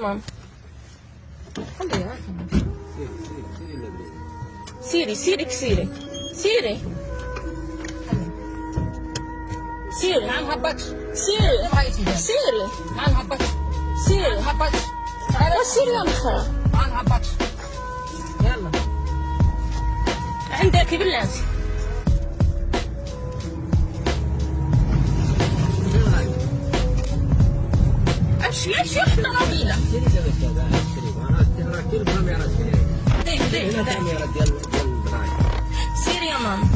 مام. خليها. سيري سيري كسيري سيري سيري ما نهبطش. سيري سيري ما نهبطش. سيري ما نهبطش. سيري يا مخرة. ما نهبطش. يلا. عندك بالله. امشي امشي احنا راضينا. سيري يا مام.